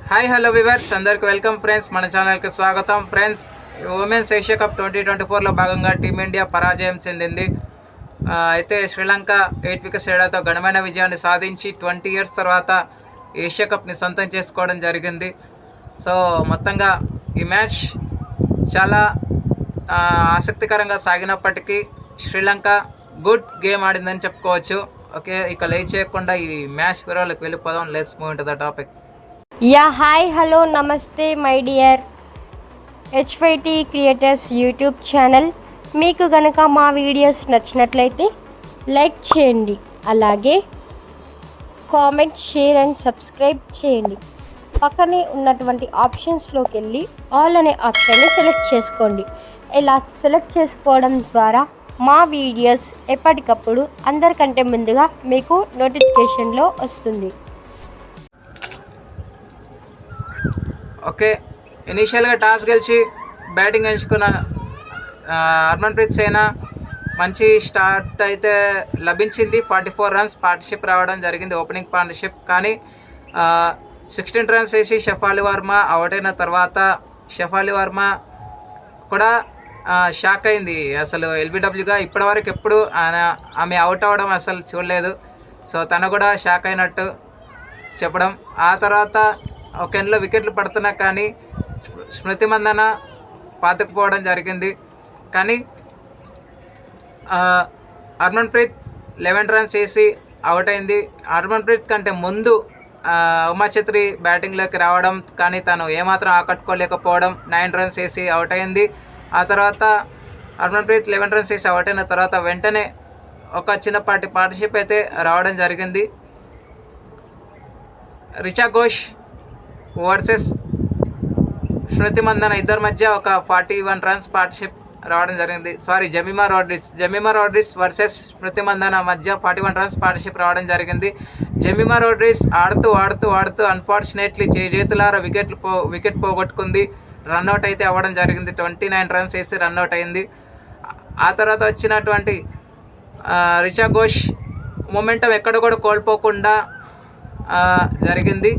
Hi hello viewers అందరికి welcome friends. మన ఛానల్కి స్వాగతం ఫ్రెండ్స్. ఉమెన్స్ ఏషియా కప్ 2024లో భాగంగా టీమిండియా పరాజయం చెందింది. అయితే శ్రీలంక 8 వికెట్స్ తేడాతో ఘనమైన విజయాన్ని సాధించి 20 ఇయర్స్ తర్వాత ఏషియా కప్ని సొంతం చేసుకోవడం జరిగింది. సో మొత్తంగా ఈ మ్యాచ్ చాలా ఆసక్తికరంగా సాగినప్పటికీ శ్రీలంక గుడ్ గేమ్ ఆడిందని చెప్పుకోవచ్చు. ఓకే, ఇక లేట్ చేయకుండా ఈ మ్యాచ్ వివరాలకు వెళ్ళిపోదాం. Let's move into the topic. Hi hello నమస్తే my dear HYT creators YouTube channel. మీకు గనక మా వీడియోస్ నచ్చినట్లయితే లైక్ చేయండి, అలాగే కామెంట్, షేర్ అండ్ సబ్స్క్రైబ్ చేయండి. పక్కనే ఉన్నటువంటి ఆప్షన్స్లోకి వెళ్ళి ఆల్ అనే ఆప్షన్ని సెలెక్ట్ చేసుకోండి. ఇలా సెలెక్ట్ చేసుకోవడం ద్వారా మా వీడియోస్ ఎప్పటికప్పుడు అందరికంటే ముందుగా మీకు నోటిఫికేషన్లో వస్తుంది. ఓకే, ఇనీషియల్గా టాస్ గెలిచి బ్యాటింగ్ ఎంచుకున్న హర్మన్ప్రీత్ సేన మంచి స్టార్ట్ అయితే లభించింది. 44 రన్స్ పార్ట్నర్షిప్ రావడం జరిగింది, ఓపెనింగ్ పార్ట్నర్షిప్. కానీ 16 రన్స్ వేసి షఫాలి వర్మ అవుట్ అయిన తర్వాత షఫాలి వర్మ కూడా షాక్ అయింది. అసలు ఎల్బిడబ్ల్యూగా ఇప్పటివరకు ఎప్పుడు ఆమె అవుట్ అవ్వడం అసలు చూడలేదు. సో తను కూడా షాక్ అయినట్టు చెప్పడం. ఆ తర్వాత ఒక ఎండ్లో వికెట్లు పడుతున్నా కానీ స్మృతి మందన పాతుకుపోవడం జరిగింది. కానీ హర్మన్ప్రీత్ 11 రన్స్ వేసి అవుట్ అయింది. హర్మన్ప్రీత్ కంటే ముందు ఉమా ఛత్రి బ్యాటింగ్లోకి రావడం, కానీ తను ఏమాత్రం ఆకట్టుకోలేకపోవడం, 9 రన్స్ వేసి అవుట్ అయింది. ఆ తర్వాత హర్మన్ప్రీత్ 11 రన్స్ వేసి అవుట్ అయిన తర్వాత వెంటనే ఒక చిన్నపాటి పార్ట్నర్షిప్ అయితే రావడం జరిగింది. రిచా ఘోష్ వర్సెస్ స్మృతి మందన ఇద్దరి మధ్య ఒక 41 రన్స్ పార్ట్నర్షిప్ రావడం జరిగింది. జమీమా రోడ్రిస్ వర్సెస్ స్మృతి మందన మధ్య 41 రన్స్ పార్ట్నర్షిప్ రావడం జరిగింది. జమీమా రోడ్రిస్ ఆడుతూ అన్ఫార్చునేట్లీ చేతులారా వికెట్ పోగొట్టుకుంది. రన్అట్ అయితే అవ్వడం జరిగింది. 29 రన్స్ వేసి రన్అట్ అయింది. ఆ తర్వాత వచ్చినటువంటి రిచా ఘోష్ మొమెంటం ఎక్కడ కూడా కోల్పోకుండా జరిగింది.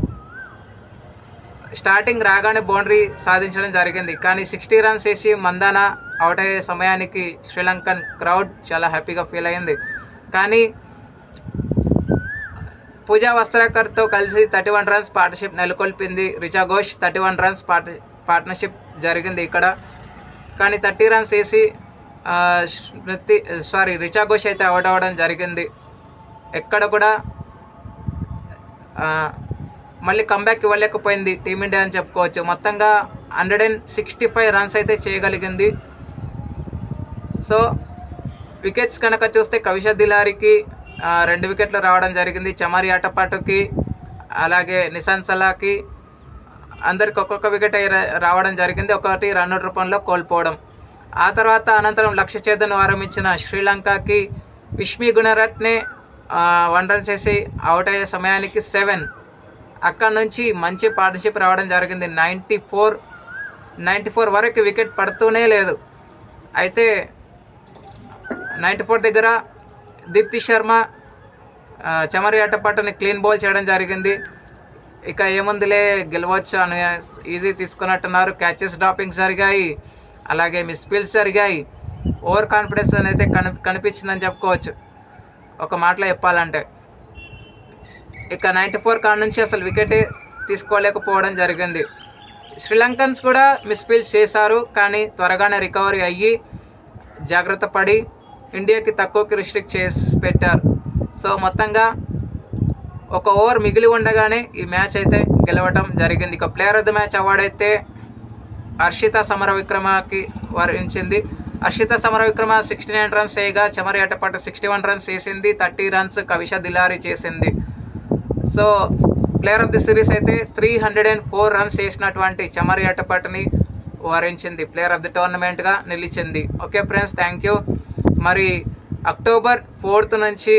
స్టార్టింగ్ రాగానే బౌండరీ సాధించడం జరిగింది. కానీ 60 రన్స్ వేసి మందాన అవుట్ అయ్యే సమయానికి శ్రీలంకన్ క్రౌడ్ చాలా హ్యాపీగా ఫీల్ అయింది. కానీ పూజా వస్త్రాకర్తో కలిసి 31 రన్స్ పార్ట్నర్షిప్ నెలకొల్పింది రిచా ఘోష్. 31 రన్స్ పార్ట్నర్షిప్ జరిగింది ఇక్కడ. కానీ 30 రన్స్ వేసి రిచా ఘోష్ అయితే అవుట్ అవ్వడం జరిగింది. ఎక్కడ కూడా మళ్ళీ కంబ్యాక్ ఇవ్వలేకపోయింది టీమిండియా అని చెప్పుకోవచ్చు. మొత్తంగా 165 రన్స్ అయితే చేయగలిగింది. సో వికెట్స్ కనుక చూస్తే కవిష దిలారికి 2 వికెట్లు రావడం జరిగింది. చమరి అటపాటుకి అలాగే నిశాంత్ సలాకి అందరికి ఒక్కొక్క వికెట్ రావడం జరిగింది. ఒకటి రన్అట్ రూపంలో కోల్పోవడం. ఆ తర్వాత అనంతరం లక్ష్య ఛేదన ఆరంభించిన శ్రీలంకకి విష్మి గుణరత్నే 1 రన్స్ వేసి అవుట్ అయ్యే సమయానికి 7. అక్కడ నుంచి మంచి పార్ట్నర్షిప్ రావడం జరిగింది. 94 వరకు వికెట్ పడుతూనే లేదు. అయితే 94 దగ్గర దీప్తి శర్మ చమరి అట్టపాటని క్లీన్ బౌల్ చేయడం జరిగింది. ఇక ఏముందిలే గెలవచ్చు అని ఈజీ తీసుకున్నట్టున్నారు. క్యాచెస్ డ్రాపింగ్స్ జరిగాయి, అలాగే మిస్ఫీల్డ్స్ జరిగాయి. ఓవర్ కాన్ఫిడెన్స్ అయితే కనిపించిందని చెప్పుకోవచ్చు ఒక మాటలో చెప్పాలంటే. ఇక 94 కాడ నుంచి అసలు వికెటే తీసుకోలేకపోవడం జరిగింది. శ్రీలంకన్స్ కూడా మిస్ఫీల్డ్స్ చేశారు, కానీ త్వరగానే రికవరీ అయ్యి జాగ్రత్త పడి ఇండియాకి తక్కువకి రిస్ట్రిక్ట్ చేసి పెట్టారు. సో మొత్తంగా ఒక ఓవర్ మిగిలి ఉండగానే ఈ మ్యాచ్ అయితే గెలవడం జరిగింది. ఇక player of the match award అయితే హర్షిత సమరవిక్రమకి వరించింది. హర్షిత సమరవిక్రమ 69 రన్స్ వేయగా చమరి అట్టపాటు 61 రన్స్ వేసింది. 30 రన్స్ కవిష దిలారి చేసింది. So player of the series అయితే 304 రన్స్ చేసినటువంటి చమరి అట్టపాటుని వరించింది. ప్లేయర్ ఆఫ్ ది టోర్నమెంట్గా నిలిచింది. Okay friends, thank you. మరి అక్టోబర్ 1 నుంచి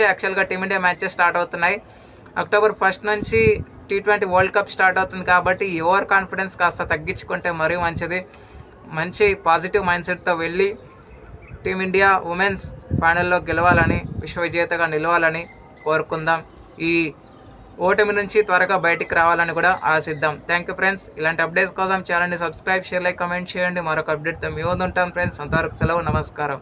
యాక్చువల్గా టీమిండియా మ్యాచెస్ స్టార్ట్ అవుతున్నాయి. అక్టోబర్ 1 నుంచి T20 వరల్డ్ కప్ స్టార్ట్ అవుతుంది. కాబట్టి ఈ ఓవర్ కాన్ఫిడెన్స్ కాస్త తగ్గించుకుంటే మరీ మంచిది. మంచి పాజిటివ్ మైండ్ సెట్తో వెళ్ళి టీమిండియా ఉమెన్స్ ఫైనల్లో గెలవాలని, విశ్వ విజేతగా నిలవాలని కోరుకుందాం. ఈ ఓటమి నుంచి త్వరగా బయటికి రావాలని కూడా ఆశిద్దాం. Thank you friends. ఇలాంటి అప్డేట్స్ కోసం ఛానల్ని సబ్స్క్రైబ్, షేర్, లైక్, కమెంట్ చేయండి. మరొక అప్డేట్తో మీ ముందు ఉంటాను ఫ్రెండ్స్. అంతవరకు సెలవు, నమస్కారం.